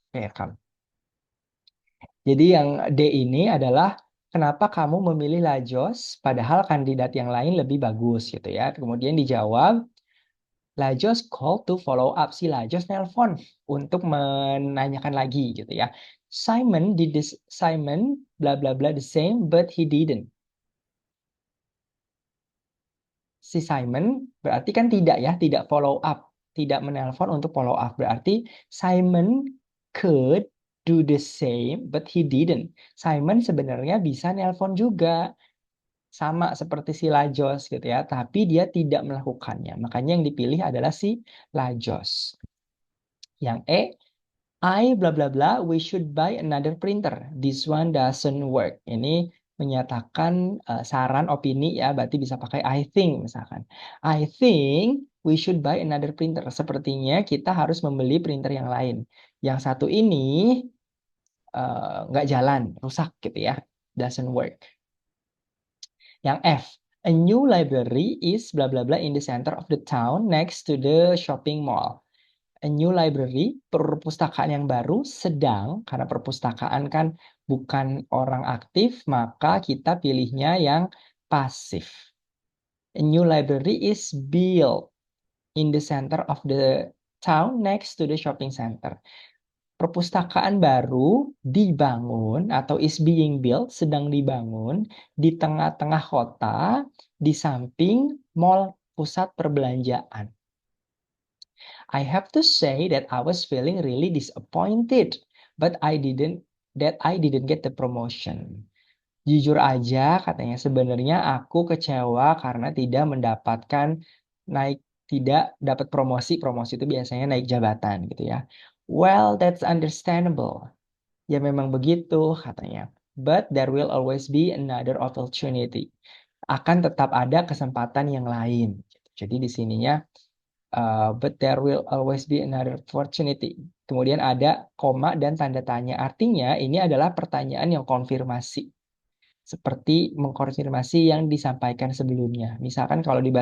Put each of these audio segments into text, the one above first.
Rekam. Jadi yang D ini adalah kenapa kamu memilih Lajos padahal kandidat yang lain lebih bagus gitu ya. Kemudian dijawab, Lajos call to follow up. Si Lajos nelpon untuk menanyakan lagi gitu ya. Simon bla bla bla the same but he didn't. Si Simon berarti kan tidak ya, tidak follow up, tidak menelpon untuk follow up. Berarti Simon could do the same but he didn't. Simon sebenarnya bisa nelpon juga sama seperti si Lajos gitu ya, tapi dia tidak melakukannya. Makanya yang dipilih adalah si Lajos. Yang E, I bla bla bla, we should buy another printer. This one doesn't work. Ini menyatakan saran opini ya, berarti bisa pakai I think misalkan. I think we should buy another printer. Sepertinya kita harus membeli printer yang lain. Yang satu ini nggak jalan, rusak gitu ya. Doesn't work. Yang F, a new library is bla bla bla in the center of the town next to the shopping mall. A new library, perpustakaan yang baru, sedang, karena perpustakaan kan bukan orang aktif, maka kita pilihnya yang pasif. A new library is built in the center of the town next to the shopping center. Perpustakaan baru dibangun atau is being built, sedang dibangun di tengah-tengah kota, di samping mall pusat perbelanjaan. I have to say that I was feeling really disappointed, but I didn't get the promotion. Jujur aja, katanya sebenarnya aku kecewa karena tidak dapat promosi. Promosi itu biasanya naik jabatan gitu ya. Well, that's understandable. Ya memang begitu, katanya. But there will always be another opportunity. Akan tetap ada kesempatan yang lain. Jadi di sininya but there will always be another opportunity. Kemudian ada koma dan tanda tanya. Artinya ini adalah pertanyaan yang konfirmasi. Seperti mengkonfirmasi yang disampaikan sebelumnya. Misalkan kalau di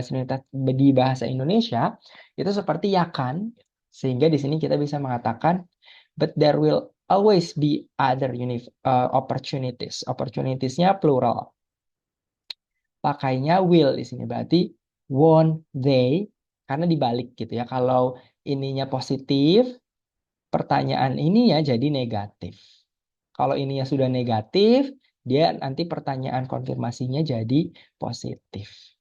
bahasa Indonesia itu seperti ya kan. Sehingga di sini kita bisa mengatakan but there will always be other opportunities. Opportunities-nya plural. Pakainya will di sini berarti won't they, karena dibalik gitu ya. Kalau ininya positif, pertanyaan ini ya jadi negatif. Kalau ininya sudah negatif, dia nanti pertanyaan konfirmasinya jadi positif.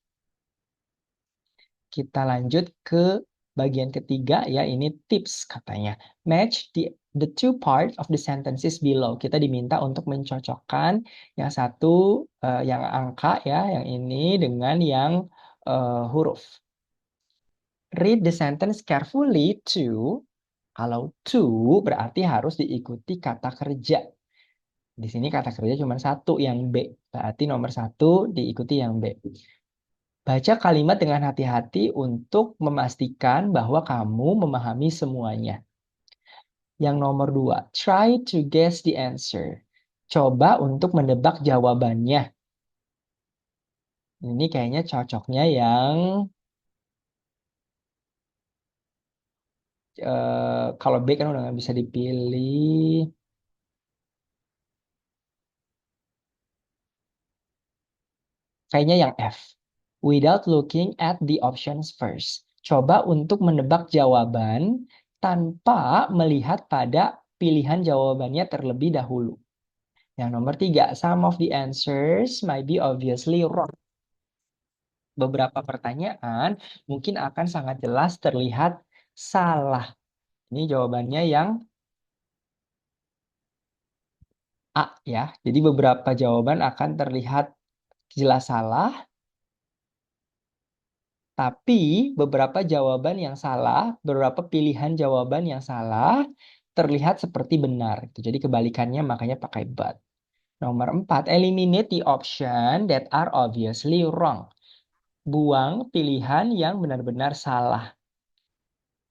Kita lanjut ke bagian ketiga ya, ini tips katanya. Match the two part of the sentences below. Kita diminta untuk mencocokkan yang satu yang angka ya, yang ini dengan yang huruf. Read the sentence carefully to. Kalau to berarti harus diikuti kata kerja. Di sini kata kerja cuma satu, yang B. Berarti nomor satu diikuti yang B. Baca kalimat dengan hati-hati untuk memastikan bahwa kamu memahami semuanya. Yang nomor dua, try to guess the answer. Coba untuk menebak jawabannya. Ini kayaknya cocoknya yang kalau B kan udah nggak bisa dipilih. Kayaknya yang F. Without looking at the options first. Coba untuk menebak jawaban tanpa melihat pada pilihan jawabannya terlebih dahulu. Yang nomor tiga, some of the answers might be obviously wrong. Beberapa pertanyaan mungkin akan sangat jelas terlihat salah. Ini jawabannya yang A ya. Jadi beberapa jawaban akan terlihat jelas salah, tapi beberapa jawaban yang salah, beberapa pilihan jawaban yang salah terlihat seperti benar. Jadi kebalikannya makanya pakai but. Nomor 4, eliminate the option that are obviously wrong. Buang pilihan yang benar-benar salah.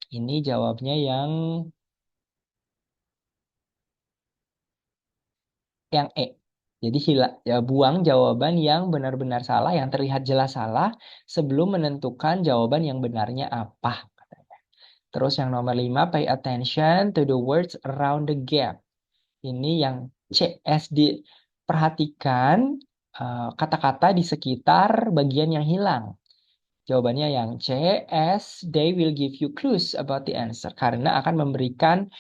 Ini jawabnya yang E. Jadi ya, buang jawaban yang benar-benar salah, yang terlihat jelas salah sebelum menentukan jawaban yang benarnya apa. Terus yang nomor 5, pay attention to the words around the gap. Ini yang CSD. Perhatikan kata-kata di sekitar bagian yang hilang. Jawabannya yang C, as they will give you clues about the answer. Karena akan memberikan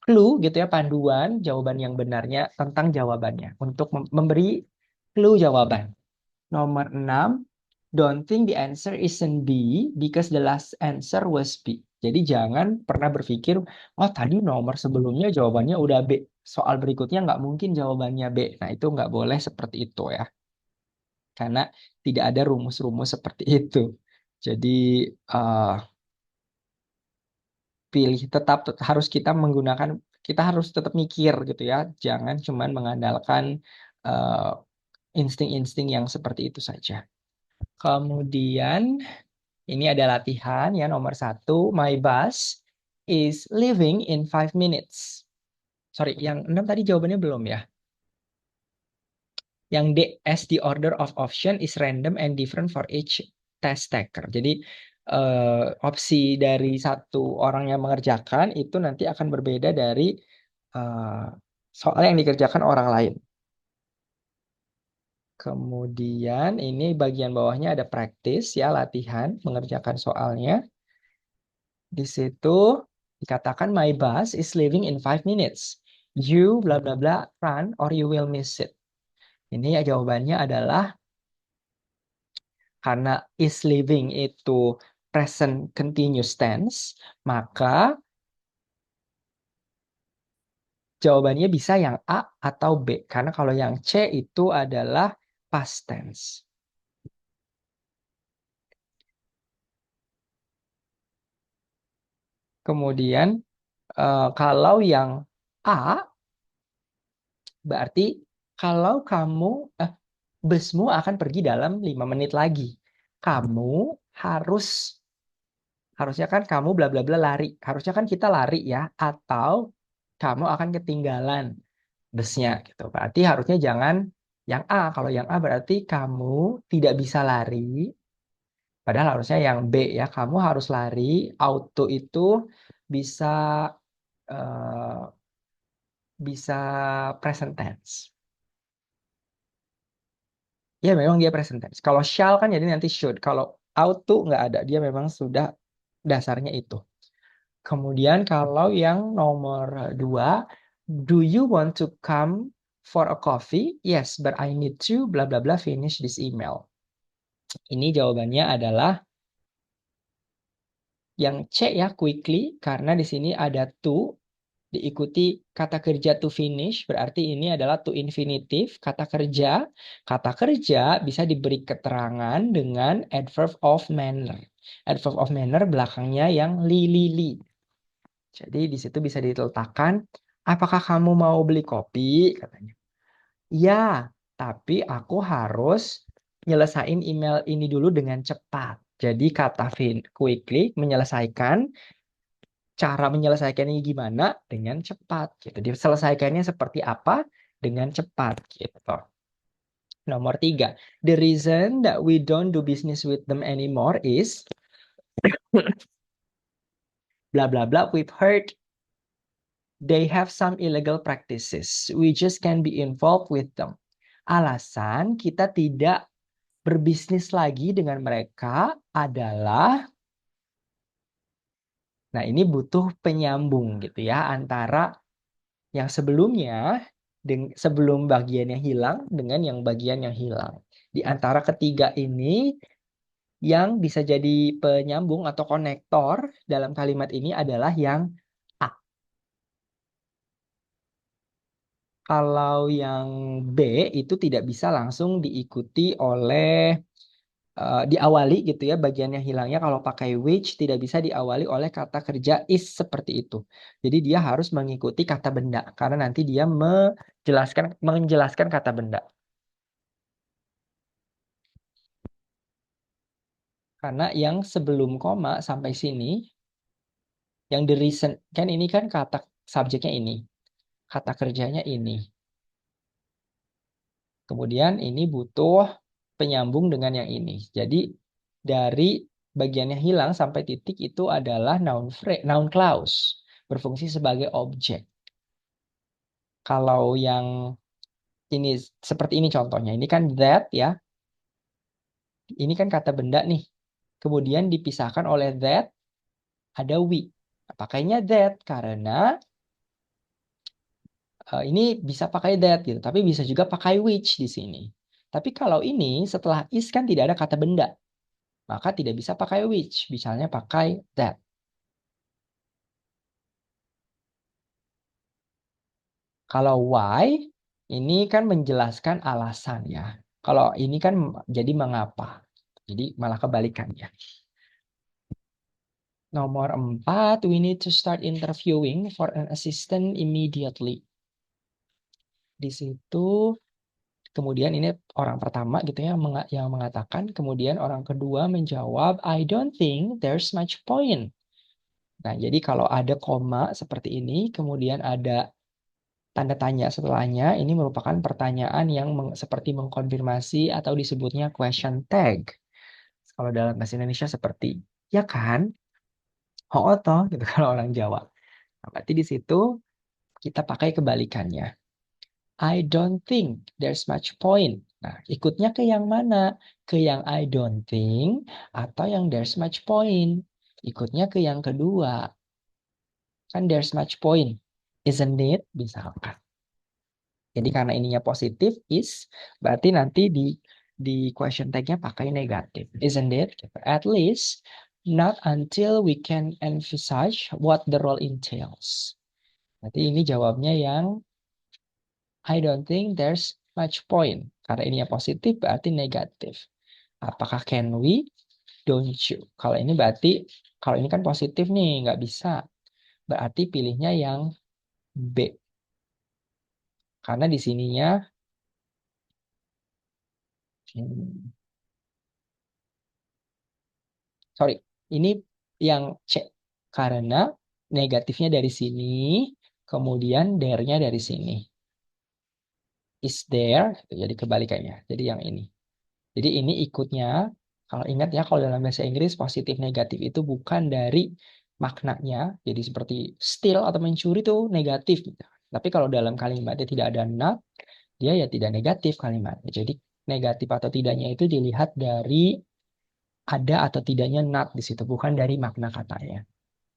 clue gitu ya, panduan jawaban yang benarnya tentang jawabannya. Untuk memberi clue jawaban. Nomor 6, don't think the answer isn't B because the last answer was B. Jadi jangan pernah berpikir, oh tadi nomor sebelumnya jawabannya udah B. Soal berikutnya nggak mungkin jawabannya B. Nah itu nggak boleh seperti itu ya. Karena tidak ada rumus-rumus seperti itu. Jadi eh, tetap harus kita menggunakan, kita harus tetap mikir gitu ya. Jangan cuman mengandalkan eh, insting-insting yang seperti itu saja. Kemudian ini ada latihan ya nomor 1. My bus is leaving in 5 minutes. Sorry, yang 6 tadi jawabannya belum ya. Yang D, as the order of option is random and different for each test taker. Jadi opsi dari satu orang yang mengerjakan itu nanti akan berbeda dari eh, soal yang dikerjakan orang lain. Kemudian ini bagian bawahnya ada praktis ya, latihan mengerjakan soalnya. Di situ dikatakan my bus is leaving in 5 minutes. You bla bla bla run or you will miss it. Ini ya jawabannya adalah karena is leaving itu present continuous tense, maka jawabannya bisa yang A atau B. Karena kalau yang C itu adalah past tense. Kemudian kalau yang A berarti kalau kamu busmu akan pergi dalam 5 menit lagi. Kamu harus harusnya kan kamu bla bla bla lari. Harusnya kan kita lari ya atau kamu akan ketinggalan busnya gitu. Berarti harusnya jangan yang A. Kalau yang A berarti kamu tidak bisa lari. Padahal harusnya yang B ya. Kamu harus lari. Auto itu bisa eh, bisa present tense. Ya memang dia present tense. Kalau shall kan jadi nanti should. Kalau auto nggak ada. Dia memang sudah dasarnya itu. Kemudian kalau yang nomor 2, do you want to come for a coffee? Yes, but I need to bla bla bla finish this email. Ini jawabannya adalah yang C ya, quickly, karena di sini ada to diikuti kata kerja to finish, berarti ini adalah to infinitive, kata kerja. Kata kerja bisa diberi keterangan dengan adverb of manner. Adverb of manner belakangnya yang li. Jadi di situ bisa diletakkan, apakah kamu mau beli kopi? Katanya. Ya, tapi aku harus nyelesain email ini dulu dengan cepat. Jadi kata quickly menyelesaikan, cara menyelesaikannya gimana? Dengan cepat. Gitu. Diselesaikannya seperti apa? Dengan cepat. Gitu. Nomor 3, the reason that we don't do business with them anymore is bla bla bla. We've heard they have some illegal practices. We just can't be involved with them. Alasan kita tidak berbisnis lagi dengan mereka adalah, nah ini butuh penyambung gitu ya antara yang sebelumnya sebelum bagian yang hilang dengan yang bagian yang hilang. Di antara ketiga ini yang bisa jadi penyambung atau konektor dalam kalimat ini adalah yang A. Kalau yang B itu tidak bisa langsung diikuti oleh diawali gitu ya bagian yang hilangnya kalau pakai which tidak bisa diawali oleh kata kerja is seperti itu. Jadi dia harus mengikuti kata benda karena nanti dia menjelaskan kata benda. Karena yang sebelum koma sampai sini yang the reason kan ini kan kata subjeknya ini, kata kerjanya ini. Kemudian ini butuh penyambung dengan yang ini. Jadi dari bagiannya hilang sampai titik itu adalah noun clause, berfungsi sebagai objek. Kalau yang ini seperti ini contohnya, ini kan that ya, ini kan kata benda nih. Kemudian dipisahkan oleh that ada we. Pakainya that karena ini bisa pakai that gitu, tapi bisa juga pakai which di sini. Tapi kalau ini setelah is kan tidak ada kata benda, maka tidak bisa pakai which, misalnya pakai that. Kalau why ini kan menjelaskan alasan ya. Kalau ini kan jadi mengapa. Jadi malah kebalikannya. Nomor 4, we need to start interviewing for an assistant immediately. Di situ kemudian ini orang pertama gitu ya yang mengatakan, kemudian orang kedua menjawab, I don't think there's much point. Nah, jadi kalau ada koma seperti ini, kemudian ada tanda tanya setelahnya, ini merupakan pertanyaan yang seperti mengkonfirmasi atau disebutnya question tag. Kalau dalam bahasa Indonesia seperti, ya kan? Oh, toh, gitu kalau orang Jawa. Nah, berarti di situ kita pakai kebalikannya. I don't think there's much point. Nah, ikutnya ke yang mana? Ke yang I don't think atau yang there's much point? Ikutnya ke yang kedua. Kan there's much point. Isn't it? Misalkan. Jadi karena ininya positif, is, berarti nanti di question tag-nya pakai negatif. Isn't it? At least, not until we can emphasize what the role entails. Berarti ini jawabnya yang I don't think there's much point. Karena ininya positif berarti negatif. Apakah can we? Don't you? Kalau ini berarti, kalau ini kan positif nih, nggak bisa. Berarti pilihnya yang B. Karena di sininya, sorry, ini yang C. Karena negatifnya dari sini, kemudian there-nya dari sini. Is there, jadi kebalikannya. Jadi yang ini. Jadi ini ikutnya, kalau ingat ya, kalau dalam bahasa Inggris positif negatif itu bukan dari maknanya. Jadi seperti steal atau mencuri itu negatif, gitu. Tapi kalau dalam kalimatnya tidak ada not, dia ya tidak negatif kalimatnya. Jadi negatif atau tidaknya itu dilihat dari ada atau tidaknya not di situ, bukan dari makna katanya.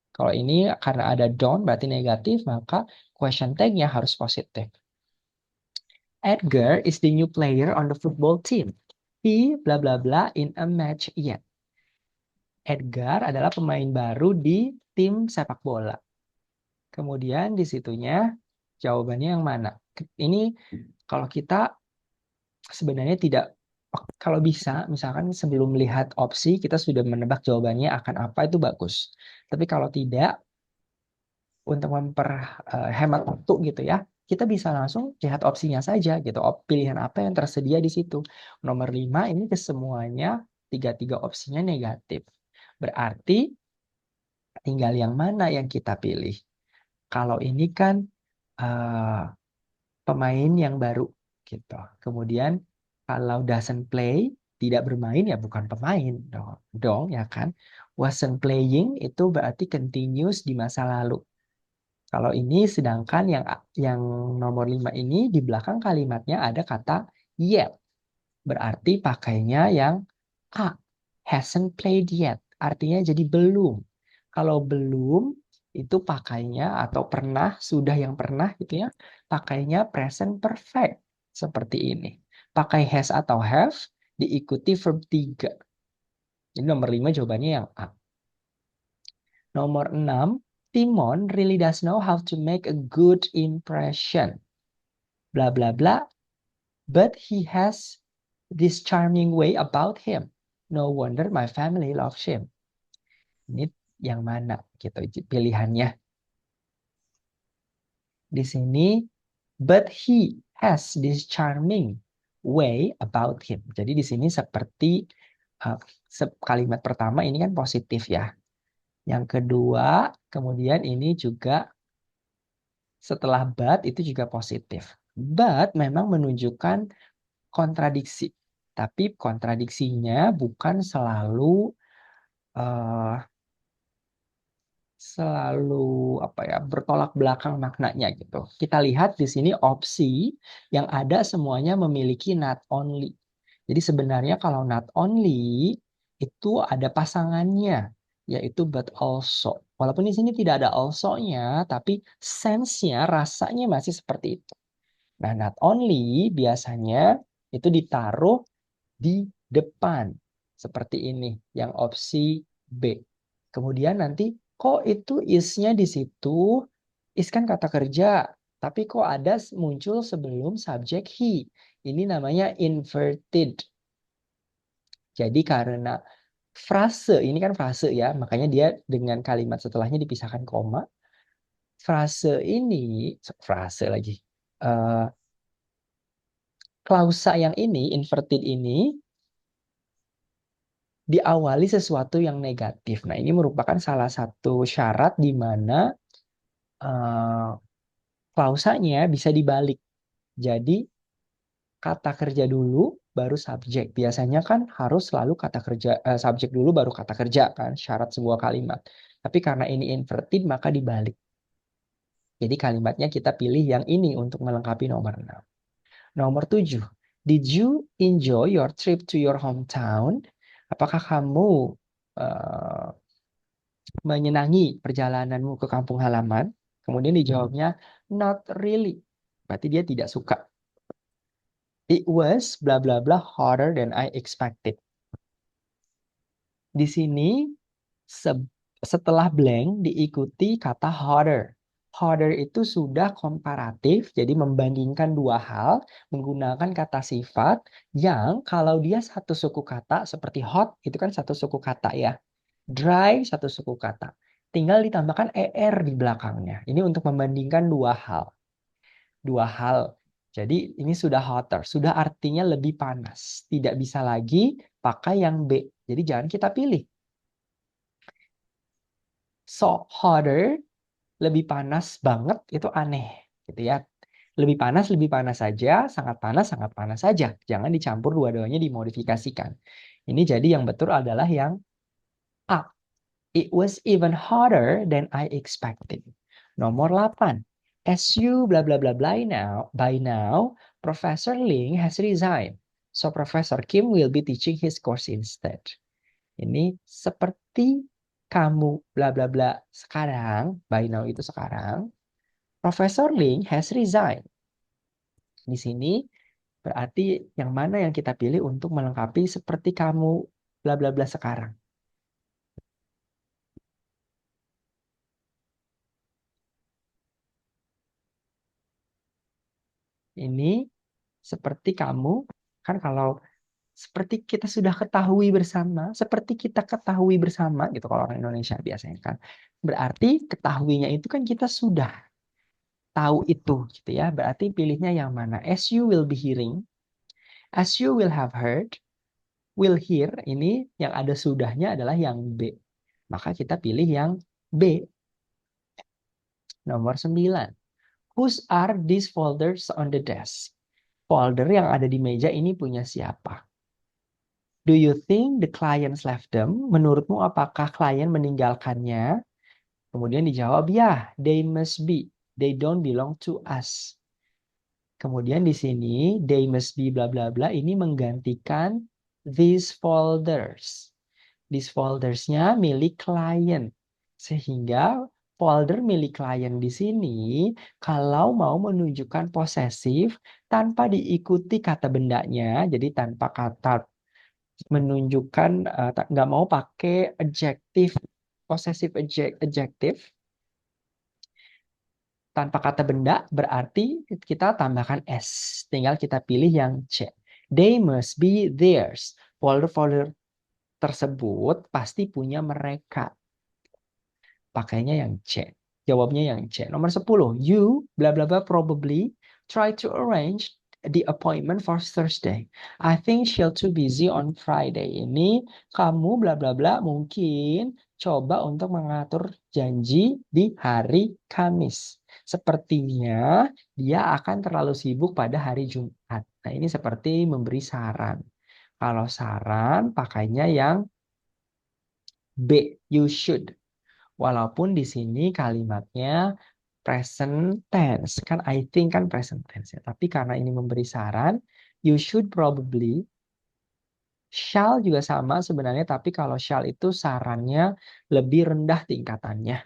Kalau ini karena ada don't berarti negatif, maka question tag-nya harus positif. Edgar is the new player on the football team. He bla bla bla in a match yet. Edgar adalah pemain baru di tim sepak bola. Kemudian di situnya jawabannya yang mana? Ini kalau kita sebenarnya tidak, kalau bisa misalkan sebelum melihat opsi kita sudah menebak jawabannya akan apa, itu bagus. Tapi kalau tidak, untuk memperhemat waktu gitu ya, kita bisa langsung lihat opsinya saja gitu. Pilihan apa yang tersedia di situ. Nomor 5 ini kesemuanya tiga-tiga opsinya negatif. Berarti tinggal yang mana yang kita pilih. Kalau ini kan eh, pemain yang baru gitu. Kemudian kalau doesn't play, tidak bermain ya bukan pemain dong ya kan. Wasn't playing itu berarti continuous di masa lalu. Kalau ini sedangkan yang nomor 5 ini di belakang kalimatnya ada kata yet. Berarti pakainya yang A. Hasn't played yet. Artinya jadi belum. Kalau belum itu pakainya atau pernah, sudah yang pernah gitu ya. Pakainya present perfect. Seperti ini. Pakai has atau have diikuti verb 3. Jadi nomor 5 jawabannya yang A. Nomor 6, Timon really does know how to make a good impression. Bla bla bla. But he has this charming way about him. No wonder my family loves him. Ini yang mana gitu pilihannya. Di sini, but he has this charming way about him. Jadi di sini seperti uh, kalimat pertama ini kan positif ya. Yang kedua, kemudian ini juga setelah but itu juga positif. But memang menunjukkan kontradiksi. Tapi kontradiksinya bukan selalu eh, selalu apa ya bertolak belakang maknanya gitu. Kita lihat di sini opsi yang ada semuanya memiliki not only. Jadi sebenarnya kalau not only itu ada pasangannya yaitu but also. Walaupun di sini tidak ada also-nya, tapi sense-nya, rasanya masih seperti itu. Nah, not only biasanya itu ditaruh di depan seperti ini yang opsi B. Kemudian nanti kok itu is-nya di situ, is kan kata kerja, tapi kok ada muncul sebelum subjek he. Ini namanya inverted. Jadi karena frase, ini kan frase ya, makanya dia dengan kalimat setelahnya dipisahkan koma. Frase ini, frase lagi, eh, klausa yang ini, inverted ini, diawali sesuatu yang negatif. Nah, ini merupakan salah satu syarat di mana eh, klausanya bisa dibalik. Jadi, kata kerja dulu, baru subjek. Biasanya kan harus selalu kata kerja, subjek dulu, baru kata kerja kan, syarat sebuah kalimat. Tapi karena ini inverted, maka dibalik. Jadi kalimatnya kita pilih yang ini untuk melengkapi nomor 6. Nomor 7. Did you enjoy your trip to your hometown? Apakah kamu eh, menyenangi perjalananmu ke kampung halaman? Kemudian dijawabnya not really. Berarti dia tidak suka. It was bla bla bla harder than I expected. Di sini setelah blank diikuti kata harder. Harder itu sudah komparatif, jadi membandingkan dua hal menggunakan kata sifat yang kalau dia satu suku kata seperti hot itu kan satu suku kata ya. Dry satu suku kata. Tinggal ditambahkan er di belakangnya. Ini untuk membandingkan dua hal. Dua hal. Jadi ini sudah hotter, sudah artinya lebih panas. Tidak bisa lagi pakai yang B. Jadi jangan kita pilih. So hotter, lebih panas banget itu aneh gitu ya. Lebih panas saja, sangat panas saja. Jangan dicampur dua-duanya dimodifikasikan. Ini jadi yang betul adalah yang A. It was even harder than I expected. Nomor 8. As you bla bla bla bla by now, Professor Ling has resigned. So Professor Kim will be teaching his course instead. Ini seperti kamu bla bla bla sekarang, by now itu sekarang, Professor Ling has resigned. Di sini berarti yang mana yang kita pilih untuk melengkapi seperti kamu bla bla bla sekarang. Ini seperti kamu, kan kalau seperti kita sudah ketahui bersama, seperti kita ketahui bersama gitu kalau orang Indonesia biasanya kan. Berarti ketahuinya itu kan kita sudah tahu itu gitu ya. Berarti pilihnya yang mana? As you will be hearing, as you will have heard, will hear ini yang ada sudahnya adalah yang B. Maka kita pilih yang B. Nomor 9. Whose are these folders on the desk? Folder yang ada di meja ini punya siapa? Do you think the clients left them? Menurutmu apakah klien meninggalkannya? Kemudian dijawab, ya, they must be. They don't belong to us. Kemudian di sini, they must be bla bla bla, ini menggantikan these folders. These foldersnya milik klien. Sehingga folder milik klien di sini, kalau mau menunjukkan posesif, tanpa diikuti kata bendanya, jadi tanpa kata menunjukkan nggak mau pakai adjective possessive adjective tanpa kata benda berarti kita tambahkan s, tinggal kita pilih yang C. They must be theirs. Folder-folder tersebut pasti punya mereka. Pakainya yang C. Jawabnya yang C. Nomor 10. You bla bla bla probably try to arrange the appointment for Thursday. I think she'll too busy on Friday. Ini kamu bla bla bla mungkin coba untuk mengatur janji di hari Kamis. Sepertinya dia akan terlalu sibuk pada hari Jumat. Nah, ini seperti memberi saran. Kalau saran pakainya yang B, you should. Walaupun di sini kalimatnya present tense. Kan I think kan present tense ya. Tapi karena ini memberi saran, you should probably. Shall juga sama sebenarnya, tapi kalau shall itu sarannya lebih rendah tingkatannya.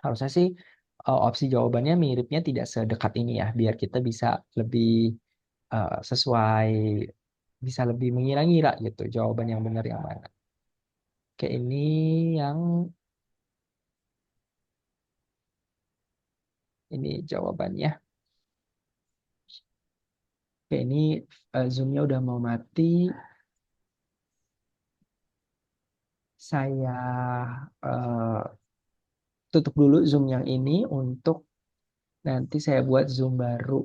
Harusnya sih opsi jawabannya miripnya tidak sedekat ini ya, biar kita bisa lebih sesuai, bisa lebih mengira-ngira gitu jawaban yang benar yang mana. Oke, ini yang ini jawabannya. Oke, ini zoomnya udah mau mati. Saya eh, tutup dulu zoom yang ini untuk nanti saya buat zoom baru.